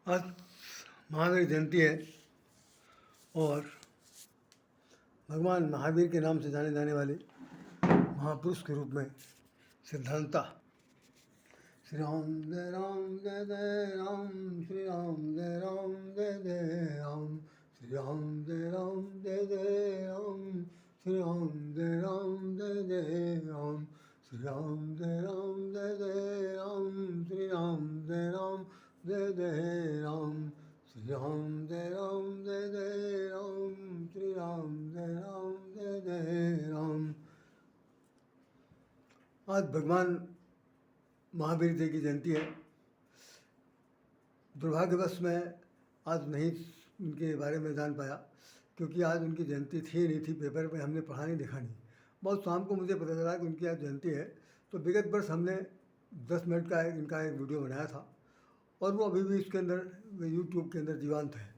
आज महावीर जयंती है और भगवान महावीर के नाम से जाने जाने वाले महापुरुष के रूप में सिद्धांता श्री राम जय राम श्री राम जय जय राम श्री राम जय राम श्री राम जय जय राम श्री राम जय राम श्री राम जय जय राम श्री राम जय जय राम श्री राम जय जय राम। आज भगवान महावीर जी की जयंती है। दुर्भाग्यवश मैं आज नहीं उनके बारे में जान पाया क्योंकि आज उनकी जयंती थी नहीं थी, पेपर में हमने पढ़ा नहीं देखा नहीं। बहुत शाम को मुझे पता चला कि उनकी आज जयंती है, तो विगत वर्ष हमने 10 मिनट का इनका एक वीडियो बनाया था और वो अभी भी इसके अंदर यूट्यूब के अंदर जीवंत है।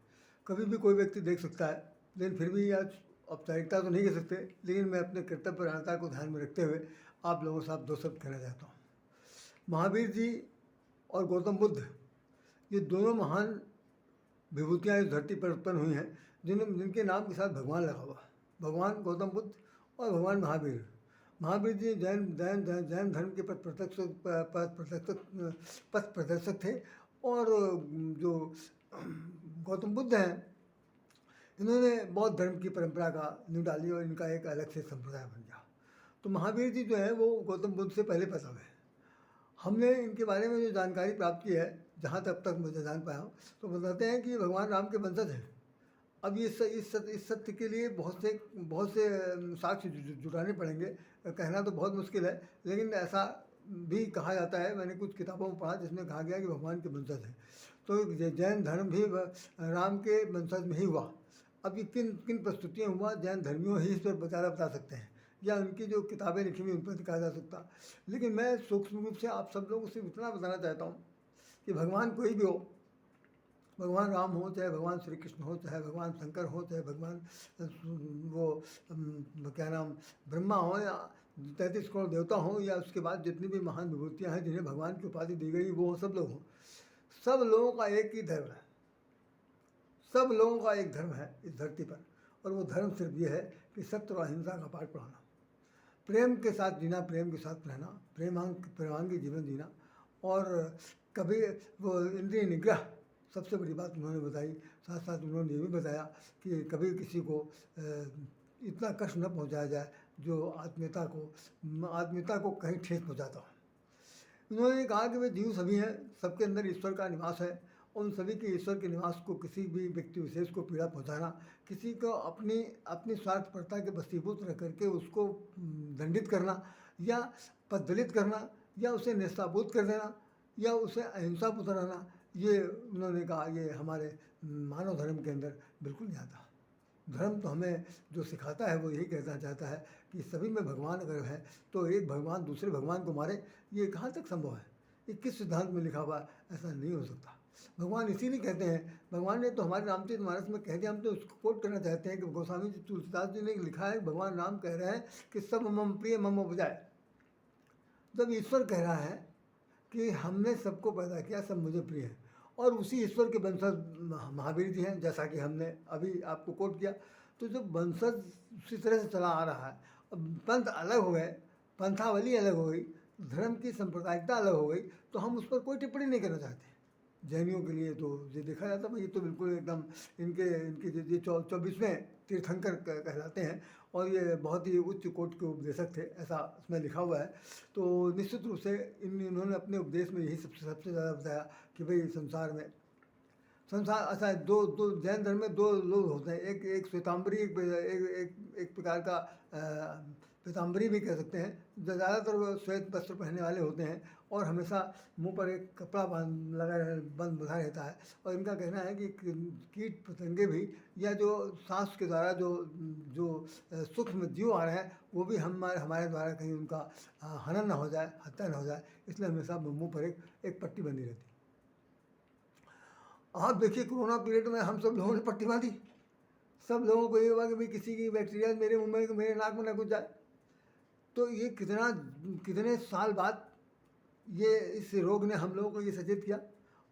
कभी भी कोई व्यक्ति देख सकता है, लेकिन फिर भी आज औपचारिकता तो नहीं कह सकते, लेकिन मैं अपने कर्तव्य परायणता को ध्यान में रखते हुए आप लोगों से आप 2 शब्द कहना चाहता हूँ। महावीर जी और गौतम बुद्ध, ये दोनों महान विभूतियाँ इस धरती पर उत्पन्न हुई हैं जिनके नाम के साथ भगवान लगा हुआ। भगवान गौतम बुद्ध और भगवान महावीर। महावीर जी जैन धर्म के पथ प्रदर्शक थे और जो गौतम बुद्ध हैं, इन्होंने बौद्ध धर्म की परंपरा का नींव डाली और इनका एक अलग से संप्रदाय बन गया। तो महावीर जी जो है वो गौतम बुद्ध से पहले पैदा हुए। हमने इनके बारे में जो जानकारी प्राप्त की है, जहाँ तक मुझे जान पाया हूँ, तो बताते हैं कि भगवान राम के वंशज हैं। अब इस सत्य के लिए बहुत से साक्ष्य जुटाने पड़ेंगे, कहना तो बहुत मुश्किल है, लेकिन ऐसा भी कहा जाता है। मैंने कुछ किताबों में पढ़ा जिसमें कहा गया कि भगवान के वंशज हैं। तो जैन धर्म भी राम के वंशज में ही हुआ। अब ये किन किन प्रस्तुतियाँ हुआ, जैन धर्मियों ही इस पर बता सकते हैं या उनकी जो किताबें लिखी हुई उन पर कहा जा सकता। लेकिन मैं सूक्ष्म रूप से आप सब लोगों से इतना बताना चाहता हूँ कि भगवान कोई भी हो, भगवान राम हो, चाहे भगवान श्री कृष्ण हो, चाहे भगवान शंकर हो, चाहे भगवान क्या नाम ब्रह्मा हो या 33 करोड़ देवता हो, या उसके बाद जितनी भी महान विभूतियाँ हैं जिन्हें भगवान की उपाधि दी गई, वो सब लोग हों, सब लोगों का एक ही धर्म है। सब लोगों का एक धर्म है इस धरती पर, और वो धर्म सिर्फ ये है कि सत्य और अहिंसा का पाठ पढ़ाना, प्रेम के साथ जीना, प्रेम के साथ रहना, प्रेमांगी जीवन जीना। और कभी वो इंद्रिय निग्रह सबसे बड़ी बात उन्होंने बताई। साथ साथ उन्होंने ये भी बताया कि कभी किसी को इतना कष्ट न पहुंचाया जाए जो आत्मीयता को कहीं ठेस पहुंचाता हो। उन्होंने कहा कि वे जीव सभी हैं, सबके अंदर ईश्वर का निवास है। उन सभी के ईश्वर के निवास को किसी भी व्यक्ति विशेष को पीड़ा पहुंचाना, किसी को अपनी स्वार्थपरता के वशीभूत रह करके उसको दंडित करना या पददलित करना या उसे निस्ताबूत कर देना या उसे अहिंसा पर उतराना, ये उन्होंने कहा ये हमारे मानव धर्म के अंदर बिल्कुल नहीं आता। धर्म तो हमें जो सिखाता है वो यही कहना चाहता है कि सभी में भगवान अगर है तो एक भगवान दूसरे भगवान को मारे, ये कहाँ तक संभव है? ये किस सिद्धांत में लिखा हुआ है? ऐसा नहीं हो सकता। भगवान इसीलिए कहते हैं, भगवान ने तो हमारे रामचरितमानस में कह दिया, हम तो उसको कोट करना चाहते हैं कि गोस्वामी जी तुलसीदास जी ने लिखा है, भगवान राम कह रहे हैं कि सब मम प्रिय मम उपजाए। जब ईश्वर कह रहा है कि हमने सबको पैदा किया, सब मुझे प्रिय है, और उसी ईश्वर के वंशज महावीर जी हैं, जैसा कि हमने अभी आपको कोट किया। तो जब वंशज उसी तरह से चला आ रहा है, पंथ अलग हो गए, पंथावली अलग हो गई, धर्म की सांप्रदायिकता अलग हो गई, तो हम उस पर कोई टिप्पणी नहीं करना चाहते। जैनियों के लिए तो ये देखा जाता है, ये तो बिल्कुल एकदम इनके ये 24वें तीर्थंकर कहलाते हैं और ये बहुत ही उच्च कोटि के उपदेशक थे, ऐसा इसमें लिखा हुआ है। तो निश्चित रूप से इन्होंने अपने उपदेश में यही सबसे ज़्यादा बताया कि भाई संसार अच्छा है। दो जैन धर्म में 2 लोग होते हैं, एक श्वेतांबरी, एक प्रकार का पीताम्बरी भी कह सकते हैं। ज़्यादातर वो श्वेत वस्त्र पहनने वाले होते हैं और हमेशा मुंह पर एक कपड़ा बंधा रहता है। और इनका कहना है कि कीट पतंगे भी या जो सांस के द्वारा जो सूक्ष्म जीव आ रहे हैं वो भी हमारे द्वारा कहीं उनका हनन न हो जाए, हत्या न हो जाए, इसलिए हमेशा मुंह पर एक पट्टी बंधी रहती है। आप देखिए कोरोना पीरियड में हम सब लोगों ने पट्टी बांधी, सब लोगों को ये हुआ कि भाई किसी की बैक्टीरिया मेरे मुंह में, मेरे नाक में न घुस जाए। तो ये कितने साल बाद ये इस रोग ने हम लोगों को ये सचेत किया।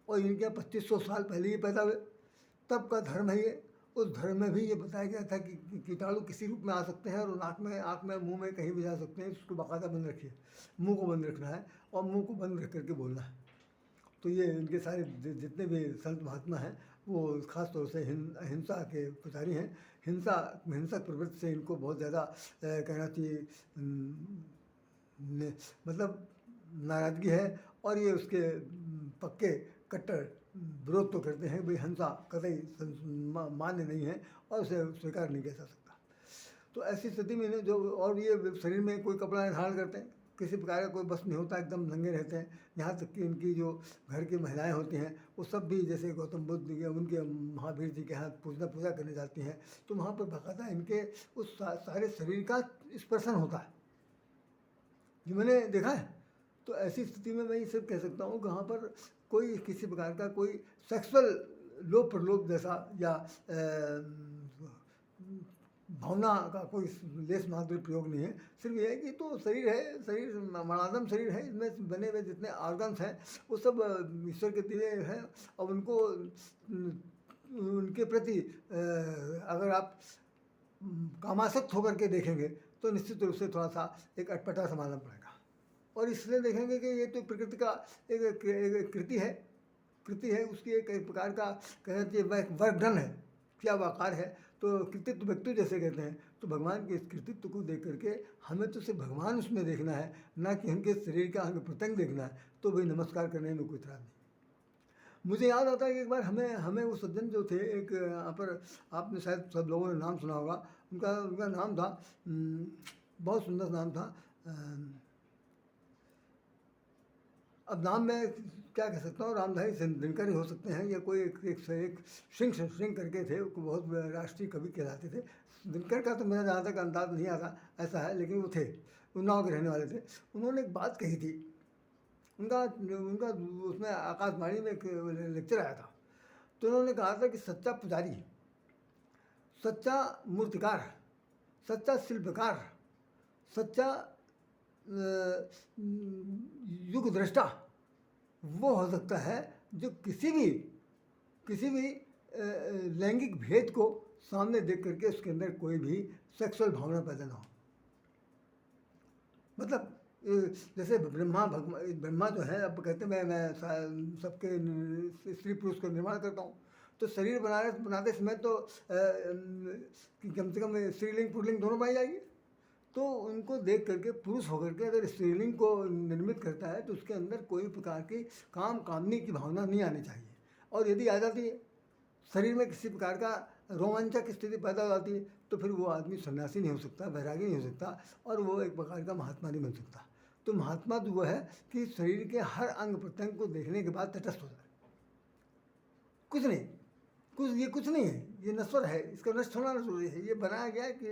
और इनके यहाँ 2500 साल पहले ही पैदा हुए, तब का धर्म है ये। उस धर्म में भी ये बताया गया था कि कीटाणु किसी रूप में आ सकते हैं और नाक में, आँख में, मुंह में कहीं भी जा सकते हैं। इसको बाकायदा बंद रखिए, मुंह को बंद रखना है और मुंह को बंद रख करके बोलना है। तो ये इनके सारे जितने भी संत महात्मा हैं वो ख़ास तौर से अहिंसा के पुजारी हैं। हिंसक प्रवृत्ति से इनको बहुत ज़्यादा कहना चाहिए मतलब नाराज़गी है। और ये उसके पक्के कट्टर विरोध तो करते हैं, भाई हिंसा कतई मान्य नहीं है और उसे स्वीकार नहीं किया जा सकता। तो ऐसी स्थिति में इन्हें जो, और ये शरीर में कोई कपड़ा नहीं धारण करते हैं, किसी प्रकार का कोई बस नहीं होता, एकदम नंगे रहते हैं। यहाँ तक कि इनकी जो घर की महिलाएं होती हैं वो सब भी जैसे गौतम बुद्ध के, उनके महावीर जी के यहाँ पूजा करने जाती हैं, तो वहाँ पर बाकायदा इनके उस सारे शरीर का स्पर्शन होता है, जो मैंने देखा है। तो ऐसी स्थिति में मैं ये सब कह सकता हूँ कि वहाँ पर कोई किसी प्रकार का कोई सेक्सुअल लोभ प्रलोभ जैसा या भावना का कोई लेस मात्र प्रयोग नहीं है। सिर्फ ये है कि तो शरीर है, शरीर मणादम शरीर है, इसमें बने हुए जितने ऑर्गन्स हैं वो सब ईश्वर के दिए हैं। और उनको उनके प्रति अगर आप कामासक्त होकर के देखेंगे तो निश्चित रूप से थोड़ा सा एक अटपटा सा मालूम पड़ेगा। और इसलिए देखेंगे कि ये तो प्रकृति का एक कृति है, उसकी एक प्रकार का कहना चाहिए वर्क डन है, क्या आकार है। तो कृतित्व व्यक्ति जैसे कहते हैं, तो भगवान के इस कृतित्व को देख करके हमें तो सिर्फ भगवान उसमें देखना है, ना कि उनके शरीर का अंग प्रत्यंग देखना है। तो भाई नमस्कार करने में कोई इतराज़ नहीं। मुझे याद आता है कि एक बार हमें वो सज्जन जो थे, एक यहाँ पर आपने शायद सब लोगों ने नाम सुना होगा, उनका नाम था, बहुत सुंदर नाम था। अब नाम मैं क्या कह सकता हूँ, रामधारी दिनकर ही हो सकते हैं, या कोई एक सिंह करके थे, वो बहुत राष्ट्रीय कवि कहलाते थे। दिनकर का तो मेरा जहाँ तक अंदाज नहीं आता ऐसा है, लेकिन वो थे, उन्नाव के रहने वाले थे। उन्होंने एक बात कही थी, उनका उसमें आकाशवाणी में एक लेक्चर आया था। तो उन्होंने कहा था कि सच्चा पुजारी, सच्चा मूर्तिकार, सच्चा शिल्पकार, सच्चा युग दृष्टा वो हो सकता है जो किसी भी लैंगिक भेद को सामने देख करके उसके अंदर कोई भी सेक्सुअल भावना पैदा ना हो। मतलब जैसे ब्रह्मा जो है, अब कहते हैं मैं सबके स्त्री पुरुष का निर्माण करता हूँ, तो शरीर बनाते समय तो कम से कम स्त्रीलिंग पुल्लिंग दोनों पाई जाएगी। तो उनको देख करके पुरुष होकर के अगर स्त्रीलिंग को निर्मित करता है तो उसके अंदर कोई प्रकार की कामनी की भावना नहीं आनी चाहिए। और यदि आ जाती है, शरीर में किसी प्रकार का रोमांचक स्थिति पैदा हो जाती है, तो फिर वो आदमी सन्यासी नहीं हो सकता, वैरागी नहीं हो सकता, और वो एक प्रकार का महात्मा नहीं बन सकता। तो महात्मा तो वो है कि शरीर के हर अंग प्रत्यंग को देखने के बाद तटस्थ हो जाए, कुछ नहीं, कुछ नहीं है, ये नश्वर है, इसका नष्ट होना जरूरी है। ये बनाया गया है कि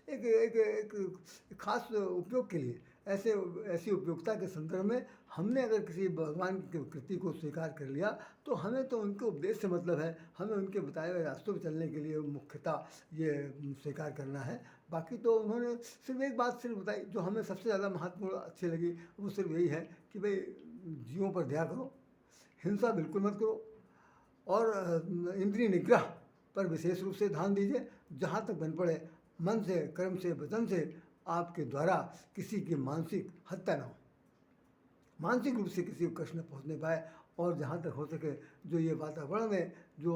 एक खास उपयोग के लिए। ऐसी उपयोगिता के संदर्भ में हमने अगर किसी भगवान की कृति को स्वीकार कर लिया तो हमें तो उनके उपदेश से मतलब है, हमें उनके बताए हुए रास्तों पर चलने के लिए मुख्यतः ये स्वीकार करना है। बाकी तो उन्होंने सिर्फ एक बात सिर्फ बताई जो हमें सबसे ज़्यादा महत्वपूर्ण अच्छी लगी, वो सिर्फ यही है कि भाई जीवों पर दया करो, हिंसा बिल्कुल मत करो, और इंद्रिय निग्रह पर विशेष रूप से ध्यान दीजिए। जहाँ तक बन पड़े मन से, कर्म से, वचन से आपके द्वारा किसी की मानसिक हत्या ना हो, मानसिक रूप से किसी को कष्ट न पहुँचने पाए। और जहाँ तक हो सके जो ये वातावरण में जो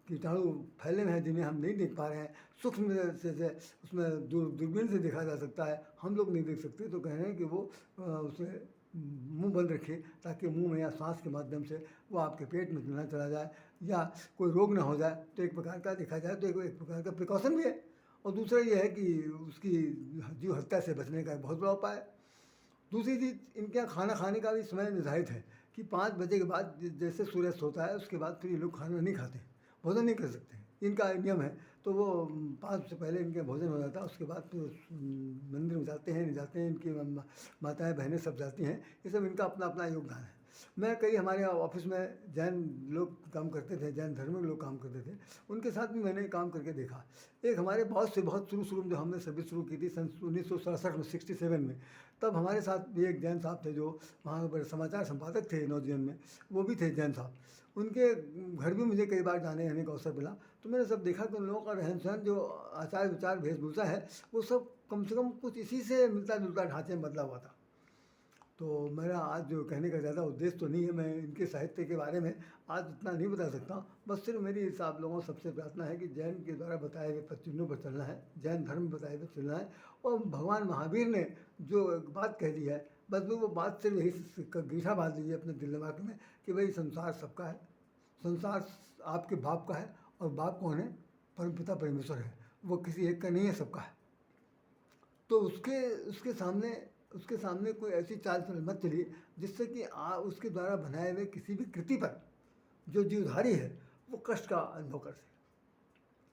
कीटाणु फैले हुए हैं जिन्हें हम नहीं देख पा रहे हैं, सूक्ष्म से उसमें दूरबीन से देखा जा सकता है, हम लोग नहीं देख सकते, तो कह रहे हैं कि वो उसे मुंह बंद रखिए ताकि मुंह में या सांस के माध्यम से वो आपके पेट में न चला जाए या कोई रोग ना हो जाए। तो एक प्रकार का देखा जाए तो एक प्रकार का प्रिकॉशन भी है। और दूसरा ये है कि उसकी जीव हत्या से बचने का बहुत बड़ा उपाय है। दूसरी चीज़, इनके यहाँ खाना खाने का भी समय निर्धारित है कि 5 बजे के बाद जैसे सूर्यास्त होता है उसके बाद फिर ये लोग खाना नहीं खाते, भोजन नहीं कर सकते, इनका नियम है। तो वो 5 से पहले इनका भोजन हो जाता है, उसके बाद तो मंदिर में जाते हैं नहीं जाते हैं, इनकी माताएं बहनें सब जाती हैं, ये सब इनका अपना अपना योगदान है। मैं कई हमारे ऑफिस में जैन लोग काम करते थे, जैन धर्म के लोग काम करते थे, उनके साथ भी मैंने काम करके देखा। एक हमारे बॉस से बहुत शुरू में जब हमने सर्विस शुरू की थी सन 1967 में, 67 में, तब हमारे साथ भी एक जैन साहब थे जो वहाँ पर समाचार संपादक थे नवजीवन में, वो भी थे जैन साहब। उनके घर भी मुझे कई बार जाने आने का अवसर मिला, तो मैंने सब देखा कि उन लोगों का रहन सहन, जो आचार विचार, वेशभूषा है, वो सब कम से कम कुछ इसी से मिलता जुलता ढांचे में बदला हुआ था। तो मेरा आज जो कहने का ज़्यादा उद्देश्य तो नहीं है, मैं इनके साहित्य के बारे में आज इतना नहीं बता सकता। बस सिर्फ मेरी इस आप लोगों सबसे प्रार्थना है कि जैन के द्वारा बताए हुए पद चिन्हों पर चलना है, जैन धर्म में बताए हुए चलना है। और भगवान महावीर ने जो एक बात कह दी है, बस वो बात सिर्फ यही गीठा बांध लीजिए अपने दिल दिमाग में कि भाई संसार सबका है, संसार आपके बाप का है, और बाप कौन है? परमपिता परमेश्वर है, वो किसी एक का नहीं है, सबका है। तो उसके सामने कोई ऐसी चाल चल मत चलिए जिससे कि उसके द्वारा बनाए हुए किसी भी कृति पर जो जीवधारी है वो कष्ट का अनुभव कर सके।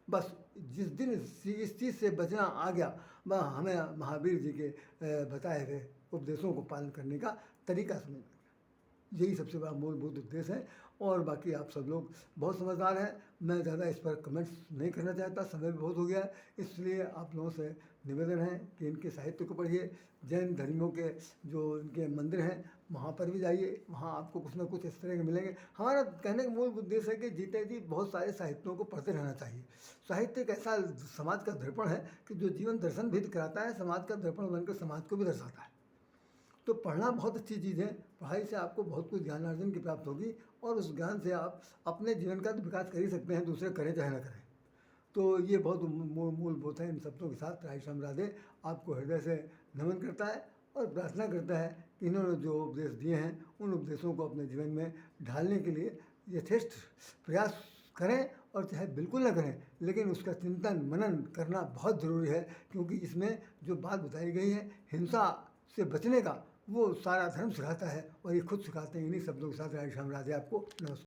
बस जिस दिन इस चीज़ से बचना आ गया, वह हमें महावीर जी के बताए हुए उपदेशों को पालन करने का तरीका समझ में गया। यही सबसे बड़ा मूलभूत उद्देश्य है। और बाकी आप सब लोग बहुत समझदार हैं, मैं ज़्यादा इस पर कमेंट्स नहीं करना चाहता, समय भी बहुत हो गया है। इसलिए आप लोगों से निवेदन है कि इनके साहित्य को पढ़िए, जैन धर्मियों के जो इनके मंदिर हैं वहाँ पर भी जाइए, वहाँ आपको कुछ ना कुछ इस तरह के मिलेंगे। हमारा कहने का मूल उद्देश्य है कि जीते जी बहुत सारे साहित्यों को पढ़ते रहना चाहिए। साहित्य एक ऐसा समाज का दर्पण है कि जो जीवन दर्शन भी कराता है, समाज का दर्पण बनकर समाज को भी दर्शाता है। तो पढ़ना बहुत अच्छी चीज़ है, पढ़ाई से आपको बहुत कुछ ज्ञानार्जन की प्राप्त होगी, और उस ज्ञान से आप अपने जीवन का तो विकास कर ही सकते हैं, दूसरे करें चाहे ना करें। तो ये बहुत मूलभूत है। इन शब्दों के साथ राय श्याम राधे आपको हृदय से नमन करता है और प्रार्थना करता है कि इन्होंने जो उपदेश दिए हैं उन उपदेशों को अपने जीवन में ढालने के लिए यथेष्ट प्रयास करें, और चाहे बिल्कुल ना करें, लेकिन उसका चिंतन मनन करना बहुत ज़रूरी है, क्योंकि इसमें जो बात बताई गई है हिंसा से बचने का, वो सारा धर्म सिखाता है, और ये खुद सिखाते हैं। इन्हीं शब्दों के साथ राय श्याम राधे आपको नमस्कार।